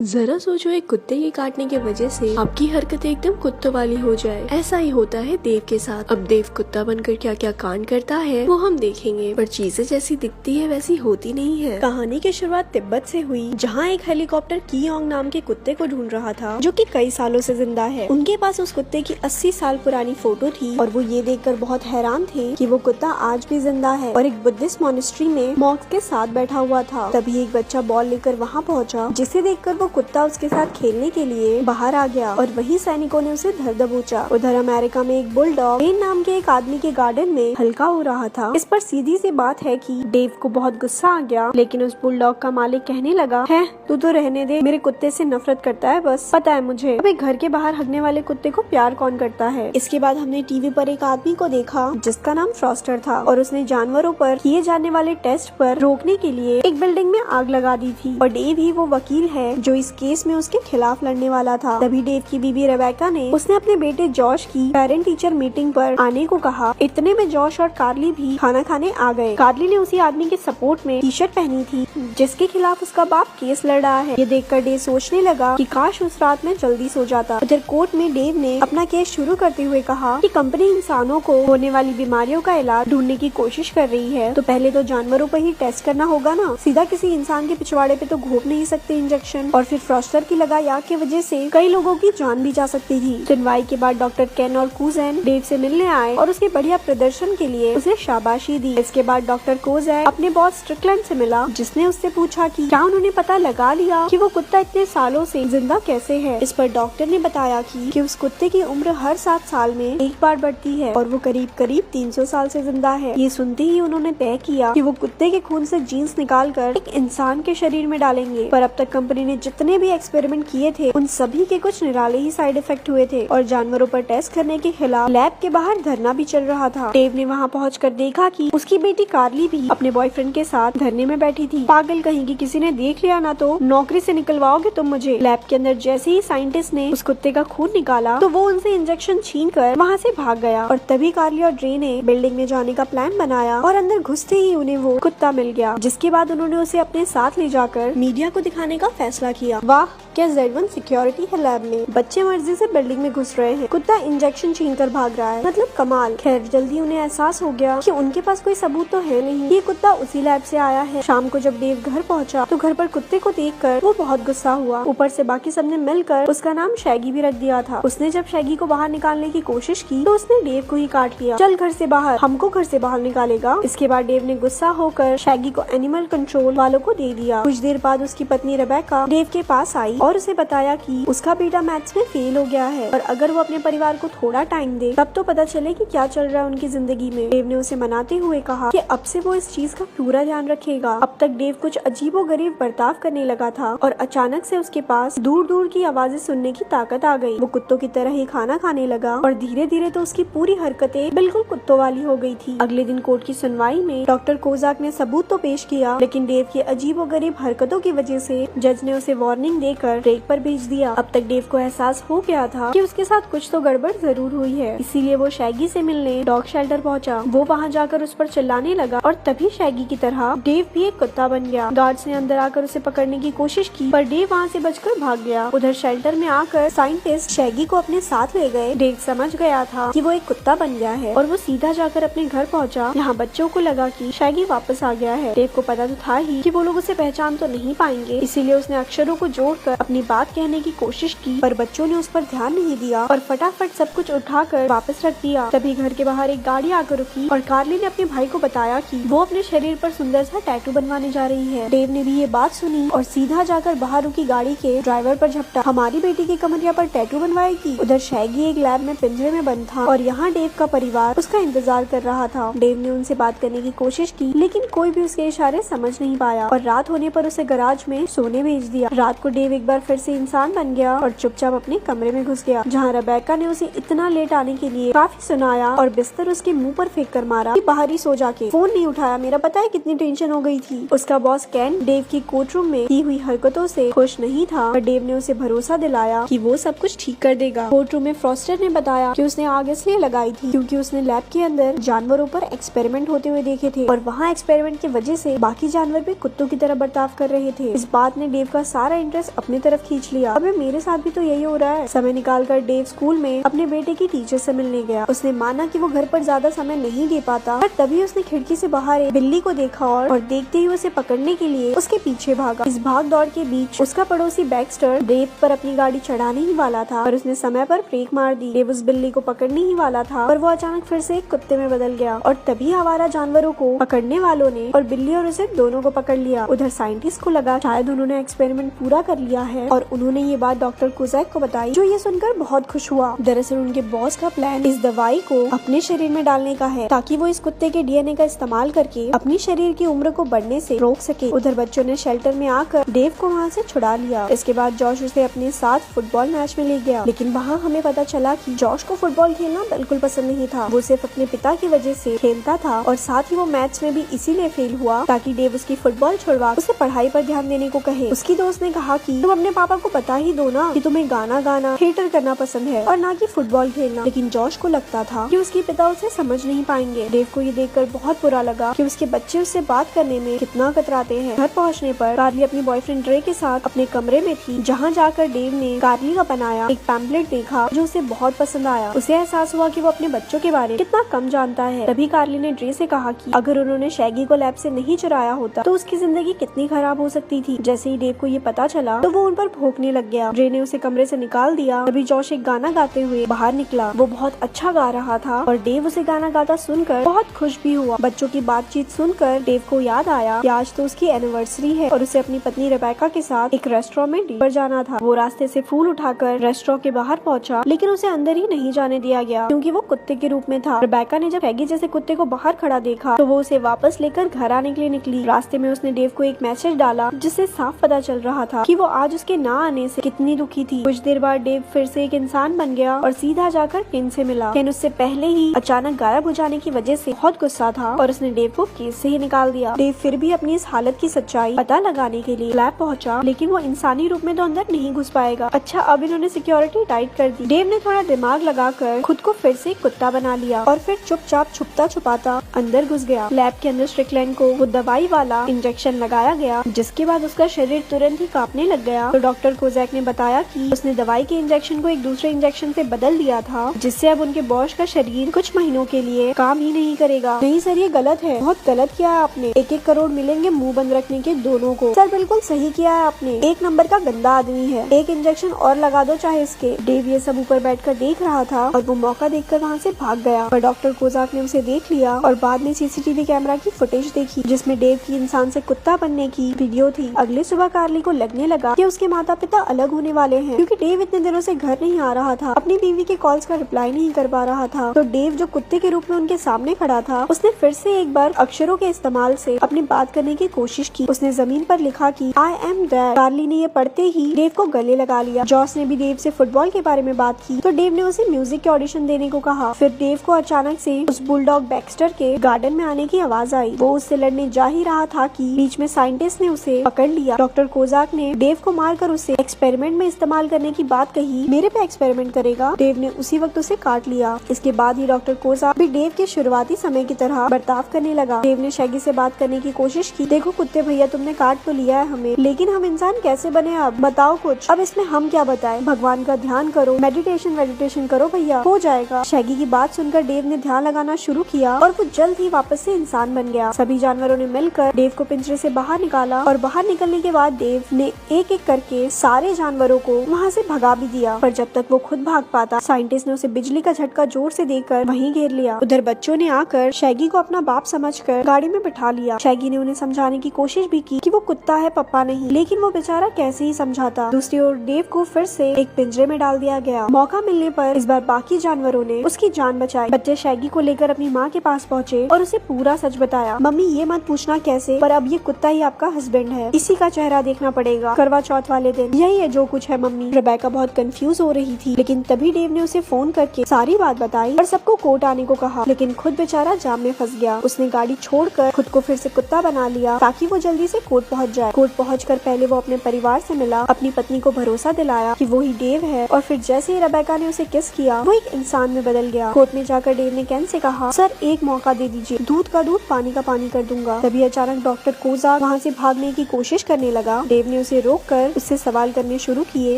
जरा सोचो, एक कुत्ते के काटने की वजह से आपकी हरकतें एकदम कुत्तों वाली हो जाए। ऐसा ही होता है देव के साथ। अब देव कुत्ता बनकर क्या क्या कांड करता है वो हम देखेंगे, पर चीजें जैसी दिखती है वैसी होती नहीं है। कहानी की शुरुआत तिब्बत से हुई, जहाँ एक हेलीकॉप्टर कियोंग नाम के कुत्ते को ढूंढ रहा था, जो कि कई सालों से जिंदा है। उनके पास उस कुत्ते की 80 साल पुरानी फोटो थी और वो ये देखकर बहुत हैरान थे कि वो कुत्ता आज भी जिंदा है और एक बुद्धिस्ट मॉनेस्ट्री में मॉन्क्स के साथ बैठा हुआ था। तभी एक बच्चा बॉल लेकर वहाँ पहुँचा, जिसे देखकर वो कुत्ता उसके साथ खेलने के लिए बाहर आ गया और वहीं सैनिकों ने उसे धर दबोचा। उधर अमेरिका में एक बुलडॉग बेन नाम के एक आदमी के गार्डन में हल्का हो रहा था। इस पर सीधी सी बात है कि डेव को बहुत गुस्सा आ गया, लेकिन उस बुलडॉग का मालिक कहने लगा, है तू तो रहने दे, मेरे कुत्ते से नफरत करता है, बस पता है मुझे। अब एक घर के बाहर हगने वाले कुत्ते को प्यार कौन करता है। इसके बाद हमने टीवी पर एक आदमी को देखा जिसका नाम फ्रॉस्टर था और उसने जानवरों पर किए जाने वाले टेस्ट पर रोकने के लिए एक बिल्डिंग में आग लगा दी थी और डेव ही वो वकील है जो इस केस में उसके खिलाफ लड़ने वाला था। तभी डेव की बीबी रेबेका ने उसने अपने बेटे जॉश की पेरेंट टीचर मीटिंग पर आने को कहा। इतने में जॉश और कार्ली भी खाना खाने आ गए। कार्ली ने उसी आदमी के सपोर्ट में टी शर्ट पहनी थी जिसके खिलाफ उसका बाप केस लड़ रहा है। ये देखकर डेव सोचने लगा कि काश उस रात में जल्दी सो जाता। उधर कोर्ट में डेव ने अपना केस शुरू करते हुए कहा कि कंपनी इंसानों को होने वाली बीमारियों का इलाज ढूंढने की कोशिश कर रही है, तो पहले तो जानवरों पर ही टेस्ट करना होगा ना, सीधा किसी इंसान के पिछवाड़े पे तो घोप नहीं सकते इंजेक्शन। और फिर फ्रॉस्टर की लगाई आग की वजह से कई लोगों की जान भी जा सकती थी। सुनवाई के बाद डॉक्टर केन और कूजैन डेव से मिलने आए और उसके बढ़िया प्रदर्शन के लिए उसे शाबाशी दी। इसके बाद डॉक्टर कोजैक अपने बॉस स्ट्रिकलैंड से मिला, जिसने उससे पूछा कि क्या उन्होंने पता लगा लिया कि वो कुत्ता इतने सालों से जिंदा कैसे है। इस पर डॉक्टर ने बताया कि उस कुत्ते की उम्र हर 7 साल में एक बार बढ़ती है और वो करीब 300 साल से जिंदा है। ये सुनते ही उन्होंने तय किया कि वो कुत्ते के खून से जीन्स निकाल कर एक इंसान के शरीर में डालेंगे। पर अब तक कंपनी ने जितने भी एक्सपेरिमेंट किए थे उन सभी के कुछ निराले ही साइड इफेक्ट हुए थे और जानवरों पर टेस्ट करने के खिलाफ लैब के बाहर धरना भी चल रहा था। डेव ने वहाँ पहुंचकर देखा कि उसकी बेटी कार्ली भी अपने बॉयफ्रेंड के साथ धरने में बैठी थी। पागल कहीं की, किसी ने देख लिया ना तो नौकरी से निकलवाओगे तुम मुझे। लैब के अंदर जैसे ही साइंटिस्ट ने उस कुत्ते का खून निकाला तो वो उनसे इंजेक्शन छीन कर वहाँ से भाग गया और तभी कार्ली और ड्रे ने बिल्डिंग में जाने का प्लान बनाया और अंदर घुसते ही उन्हें वो कुत्ता मिल गया, जिसके बाद उन्होंने उसे अपने साथ ले जाकर मीडिया को दिखाने का फैसला किया। वाह, क्या Z1 सिक्योरिटी है लैब में। बच्चे मर्जी से बिल्डिंग में घुस रहे हैं, कुत्ता इंजेक्शन छीनकर भाग रहा है, मतलब कमाल। खैर जल्दी उन्हें एहसास हो गया कि उनके पास कोई सबूत तो है नहीं, ये कुत्ता उसी लैब से आया है। शाम को जब डेव घर पहुंचा तो घर पर कुत्ते को देखकर वो बहुत गुस्सा हुआ। ऊपर से बाकी सबने मिलकर उसका नाम शैगी भी रख दिया था। उसने जब शैगी को बाहर निकालने की कोशिश की तो उसने डेव को ही काट लिया। चल घर से बाहर, हमको घर से बाहर निकालेगा। इसके बाद डेव ने गुस्सा होकर शैगी को एनिमल कंट्रोल वालों को दे दिया। कुछ देर बाद उसकी पत्नी रेबेका डेव के पास आई और उसे बताया कि उसका बेटा मैथ्स में फेल हो गया है और अगर वो अपने परिवार को थोड़ा टाइम दे तब तो पता चले कि क्या चल रहा है उनकी जिंदगी में। डेव ने उसे मनाते हुए कहा कि अब से वो इस चीज का पूरा ध्यान रखेगा। अब तक डेव कुछ अजीबोगरीब बर्ताव करने लगा था और अचानक से उसके पास दूर दूर की आवाजें सुनने की ताकत आ गई। वो कुत्तों की तरह ही खाना खाने लगा और धीरे धीरे तो उसकी पूरी हरकतें बिल्कुल कुत्तों वाली हो गई थी। अगले दिन कोर्ट की सुनवाई में डॉक्टर कोजाक ने सबूत तो पेश किया, लेकिन डेव की अजीबोगरीब हरकतों की वजह से जज ने उसे वार्निंग देकर ब्रेक पर भेज दिया। अब तक डेव को एहसास हो गया था कि उसके साथ कुछ तो गड़बड़ जरूर हुई है, इसीलिए वो शैगी से मिलने डॉग शेल्टर पहुंचा। वो वहां जाकर उस पर चिल्लाने लगा और तभी शैगी की तरह डेव भी एक कुत्ता बन गया। गार्ड्स ने अंदर आकर उसे पकड़ने की कोशिश की पर डेव वहां से बचकर भाग गया। उधर शेल्टर में आकर साइंटिस्ट शैगी को अपने साथ ले गए। डेव समझ गया था कि वो एक कुत्ता बन गया है और वो सीधा जाकर अपने घर पहुंचा। यहाँ बच्चों को लगा कि शैगी वापस आ गया है। डेव को पता तो था ही कि वो लोग उसे पहचान तो नहीं पाएंगे, इसीलिए उसने अक्षरों को जोड़कर अपनी बात कहने की कोशिश की, पर बच्चों ने उस पर ध्यान नहीं दिया और फटाफट सब कुछ उठाकर वापस रख दिया। तभी घर के बाहर एक गाड़ी आकर रुकी और कार्ली ने अपने भाई को बताया कि वो अपने शरीर पर सुंदर सा टैटू बनवाने जा रही है। डेव ने भी ये बात सुनी और सीधा जाकर बाहर रुकी गाड़ी के ड्राइवर पर झपटा। हमारी बेटी की कमरिया पर टैटू बनवाएगी। उधर शैगी एक लैब में पिंजरे में बंद था और यहाँ डेव का परिवार उसका इंतजार कर रहा था। डेव ने उनसे बात करने की कोशिश की, लेकिन कोई भी उसके इशारे समझ नहीं पाया और रात होने पर उसे गराज में सोने भेज दिया। रात को डेव एक बार फिर से इंसान बन गया और चुपचाप अपने कमरे में घुस गया, जहाँ रेबेका ने उसे इतना लेट आने के लिए काफी सुनाया और बिस्तर उसके मुंह पर फेंक कर मारा कि बाहर ही सो जाके। फोन नहीं उठाया। मेरा पता है कितनी टेंशन हो गई थी। उसका बॉस केन डेव की कोर्ट रूम में की हुई हरकतों से खुश नहीं था, पर डेव ने उसे भरोसा दिलाया कि वो सब कुछ ठीक कर देगा। कोर्ट रूम में फ्रॉस्टर ने बताया कि उसने आग इसलिए लगाई थी क्योंकि उसने लैब के अंदर जानवरों पर एक्सपेरिमेंट होते हुए देखे थे और वहाँ एक्सपेरिमेंट की वजह से बाकी जानवर भी कुत्तों की तरह बर्ताव कर रहे थे। इस बात ने डेव का साथ सारा इंटरेस्ट अपनी तरफ खींच लिया। अबे मेरे साथ भी तो यही हो रहा है। समय निकालकर डेव स्कूल में अपने बेटे की टीचर से मिलने गया। उसने माना कि वो घर पर ज्यादा समय नहीं दे पाता, पर तभी उसने खिड़की से बाहर एक बिल्ली को देखा और देखते ही उसे पकड़ने के लिए उसके पीछे भागा। इस भाग दौड़ के बीच उसका पड़ोसी बैक्स्टर डेव पर अपनी गाड़ी चढ़ाने ही वाला था, पर उसने समय पर ब्रेक मार दी। डेव उस बिल्ली को पकड़ने ही वाला था, पर वो अचानक फिर से एक कुत्ते में बदल गया और तभी आवारा जानवरों को पकड़ने वालों ने और बिल्ली और उसे दोनों को पकड़ लिया। उधर साइंटिस्ट को लगा शायद उन्होंने एक्सपेरिमेंट पूरा कर लिया है और उन्होंने ये बात डॉक्टर कोज़ैक को बताई, जो ये सुनकर बहुत खुश हुआ। दरअसल उनके बॉस का प्लान इस दवाई को अपने शरीर में डालने का है, ताकि वो इस कुत्ते के डीएनए का इस्तेमाल करके अपनी शरीर की उम्र को बढ़ने से रोक सके। उधर बच्चों ने शेल्टर में आकर डेव को वहाँ से छुड़ा लिया। इसके बाद जॉश उसे अपने साथ फुटबॉल मैच में ले गया, लेकिन वहाँ हमें पता चला कि जॉश को फुटबॉल खेलना बिल्कुल पसंद नहीं था। वो सिर्फ अपने पिता की वजह से खेलता था और साथ ही वो मैच में भी इसीलिए फेल हुआ ताकि डेव उसकी फुटबॉल छुड़वा उसे पढ़ाई पर ध्यान देने को कहे। उसकी दोस्त ने कहा कि तुम अपने पापा को बता ही दो ना कि तुम्हें गाना गाना थिएटर करना पसंद है और ना कि फुटबॉल खेलना। लेकिन जॉश को लगता था कि उसके पिता उसे समझ नहीं पाएंगे। डेव को ये देखकर बहुत बुरा लगा कि उसके बच्चे उससे बात करने में कितना कतराते हैं। घर पहुँचने पर कार्ली अपनी बॉयफ्रेंड ड्रे के साथ अपने कमरे में थी, जहाँ जाकर डेव ने कार्ली का बनाया एक पैम्पलेट देखा जो उसे बहुत पसंद आया। उसे एहसास हुआ कि वो अपने बच्चों के बारे में कितना कम जानता है। तभी कार्ली ने ड्रे से कहा कि अगर उन्होंने शैगी को लैब से नहीं चुराया होता तो उसकी जिंदगी कितनी खराब हो सकती थी। जैसे ही डेव को ये पता चला तो वो उन पर भौंकने लग गया। ड्रे ने उसे कमरे से निकाल दिया। तभी जॉश एक गाना गाते हुए बाहर निकला। वो बहुत अच्छा गा रहा था और डेव उसे गाना गाता सुनकर बहुत खुश भी हुआ। बच्चों की बातचीत सुनकर डेव को याद आया कि आज तो उसकी एनिवर्सरी है और उसे अपनी पत्नी रेबेका के साथ एक रेस्टोरेंट में डिनर जाना था। वो रास्ते से फूल उठाकर रेस्टोरेंट के बाहर पहुंचा, लेकिन उसे अंदर ही नहीं जाने दिया गया क्योंकि वो कुत्ते के रूप में था। रेबेका ने जब शैगी जैसे कुत्ते को बाहर खड़ा देखा तो वो उसे वापस लेकर घर आने के लिए निकली। रास्ते में उसने डेव को एक मैसेज डाला जिससे साफ पता चल रहा था कि वो आज उसके ना आने से कितनी दुखी थी। कुछ देर बाद डेव फिर से एक इंसान बन गया और सीधा जाकर केन से मिला। केन उससे पहले ही अचानक गायब हो जाने की वजह से बहुत गुस्सा था और उसने डेव को केस से ही निकाल दिया। डेव फिर भी अपनी इस हालत की सच्चाई पता लगाने के लिए लैब पहुंचा, लेकिन वो इंसानी रूप में तो अंदर नहीं घुस पाएगा। अच्छा, अब इन्होंने सिक्योरिटी टाइट कर दी। डेव ने थोड़ा दिमाग लगाकर खुद को फिर से कुत्ता बना लिया और फिर चुपचाप छुपता छुपाता अंदर घुस गया। लैब के अंदर स्ट्रिकलैंड को वो दवाई वाला इंजेक्शन लगाया गया, जिसके बाद उसका शरीर तुरंत ही कांपने लग गया। तो डॉक्टर कोज़ैक ने बताया कि उसने दवाई के इंजेक्शन को एक दूसरे इंजेक्शन से बदल दिया था, जिससे अब उनके बॉस का शरीर कुछ महीनों के लिए काम ही नहीं करेगा। नहीं सर, ये गलत है, बहुत गलत किया है आपने। 1-1 करोड़ मिलेंगे मुंह बंद रखने के दोनों को। सर बिल्कुल सही किया है आपने, एक नंबर का गंदा आदमी है, एक इंजेक्शन और लगा दो चाहे इसके। डेव ये सब ऊपर बैठकर देख रहा था और वो मौका देखकर वहाँ से भाग गया, पर डॉक्टर कोज़ैक ने उसे देख लिया और बाद में सीसीटीवी कैमरा की फुटेज देखी जिसमें डेव की इंसान से कुत्ता बनने की वीडियो थी। अगले सुबह कार्ली को लगने लगा कि उसके माता पिता अलग होने वाले हैं, क्योंकि डेव इतने दिनों से घर नहीं आ रहा था, अपनी बीवी के कॉल्स का रिप्लाई नहीं कर पा रहा था। तो डेव जो कुत्ते के रूप में उनके सामने खड़ा था, उसने फिर से एक बार अक्षरों के इस्तेमाल से अपनी बात करने की कोशिश की। उसने जमीन पर लिखा कि आई एम डैड। कार्ली ने ये पढ़ते ही डेव को गले लगा लिया। जॉस ने भी डेव से फुटबॉल के बारे में बात की तो डेव ने उसे म्यूजिक के ऑडिशन देने को कहा। फिर डेव को अचानक से उस बुलडॉग बैक्स्टर के गार्डन में आने की आवाज आई। वो उससे लड़ने जा ही रहा था कि बीच में साइंटिस्ट ने उसे पकड़ लिया। डॉक्टर कोज़ैक ने डेव को मारकर उसे एक्सपेरिमेंट में इस्तेमाल करने की बात कही। मेरे पे एक्सपेरिमेंट करेगा? डेव ने उसी वक्त उसे काट लिया। इसके बाद ही डॉक्टर कोज़ैक भी डेव के शुरुआती समय की तरह बर्ताव करने लगा। डेव ने शैगी से बात करने की कोशिश की। देखो कुत्ते भैया, तुमने काट तो लिया है हमें, लेकिन हम इंसान कैसे बने अब बताओ कुछ। अब इसमें हम क्या बताएं? भगवान का ध्यान करो, मेडिटेशन करो भैया, हो जाएगा। शैगी की बात सुनकर डेव ने ध्यान लगाना शुरू किया और वो जल्द ही वापस से इंसान बन गया। सभी जानवरों ने मिलकर डेव को पिंजरे से बाहर निकाला और बाहर निकलने के बाद डेव ने एक एक करके सारे जानवरों को वहाँ से भगा भी दिया। पर जब तक वो खुद भाग पाता, साइंटिस्ट ने उसे बिजली का झटका जोर से देकर वहीं घेर लिया। उधर बच्चों ने आकर शैगी को अपना बाप समझकर गाड़ी में बिठा लिया। शैगी ने उन्हें समझाने की कोशिश भी की कि वो कुत्ता है, पप्पा नहीं, लेकिन वो बेचारा कैसे ही समझाता। दूसरी ओर डेव को फिर से एक पिंजरे में डाल दिया गया। मौका मिलने पर इस बार बाकी जानवरों ने उसकी जान बचाई। बच्चे शैगी को लेकर अपनी माँ के पास पहुँचे और उसे पूरा सच बताया। मम्मी ये मत पूछना कैसे, पर अब ये कुत्ता ही आपका हस्बैंड है, इसी का चेहरा देखना पड़ेगा करवा चौथ वाले दिन, यही है जो कुछ है मम्मी। रेबेका बहुत कंफ्यूज हो रही थी, लेकिन तभी डेव ने उसे फोन करके सारी बात बताई और सबको कोर्ट आने को कहा, लेकिन खुद बेचारा जाम में फंस गया। उसने गाड़ी छोड़कर खुद को फिर से कुत्ता बना लिया ताकि वो जल्दी से कोर्ट पहुंच जाए। कोर्ट पहुंचकर पहले वो अपने परिवार से मिला, अपनी पत्नी को भरोसा दिलाया कि वो ही डेव है, और फिर जैसे ही रेबेका ने उसे किस किया, वो एक इंसान में बदल गया। कोर्ट में जाकर डेव ने केन से कहा, सर एक मौका दे दीजिए, दूध का दूध पानी का पानी कर दूंगा। तभी अचानक डॉक्टर कोज़ैक वहाँ से भागने की कोशिश करने लगा। डेव ने ने उसे रोककर उससे सवाल करने शुरू किए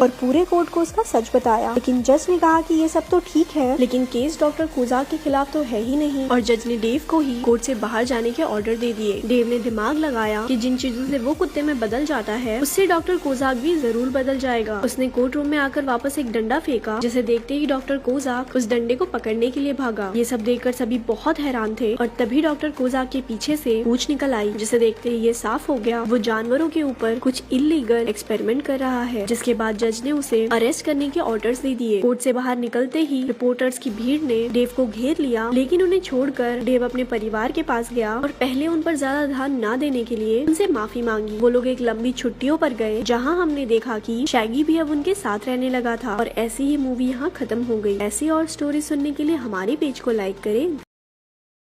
और पूरे कोर्ट को उसका सच बताया। लेकिन जज ने कहा कि ये सब तो ठीक है, लेकिन केस डॉक्टर कोजाक के खिलाफ तो है ही नहीं, और जज ने डेव को ही कोर्ट से बाहर जाने के ऑर्डर दे दिए। डेव ने दिमाग लगाया कि जिन चीजों से वो कुत्ते में बदल जाता है उससे डॉक्टर कोजाक भी जरूर बदल जाएगा। उसने कोर्ट रूम में आकर वापस एक डंडा फेंका, जिसे देखते ही डॉक्टर कोजाक उस डंडे को पकड़ने के लिए भागा। ये सब देखकर सभी बहुत हैरान थे और तभी डॉक्टर कोजाक के पीछे से पूंछ निकल आई, जिसे देखते ही ये साफ हो गया वो जानवरों के ऊपर कुछ इलीगल एक्सपेरिमेंट कर रहा है। जिसके बाद जज ने उसे अरेस्ट करने के ऑर्डर्स दे दिए। कोर्ट से बाहर निकलते ही रिपोर्टर्स की भीड़ ने डेव को घेर लिया, लेकिन उन्हें छोड़कर डेव अपने परिवार के पास गया और पहले उन पर ज्यादा ध्यान न देने के लिए उनसे माफी मांगी। वो लोग एक लंबी छुट्टियों पर गए, जहाँ हमने देखा कि शैगी भी अब उनके साथ रहने लगा था और ऐसी ही मूवी यहाँ खत्म हो गई। ऐसी और स्टोरी सुनने के लिए हमारे पेज को लाइक करें।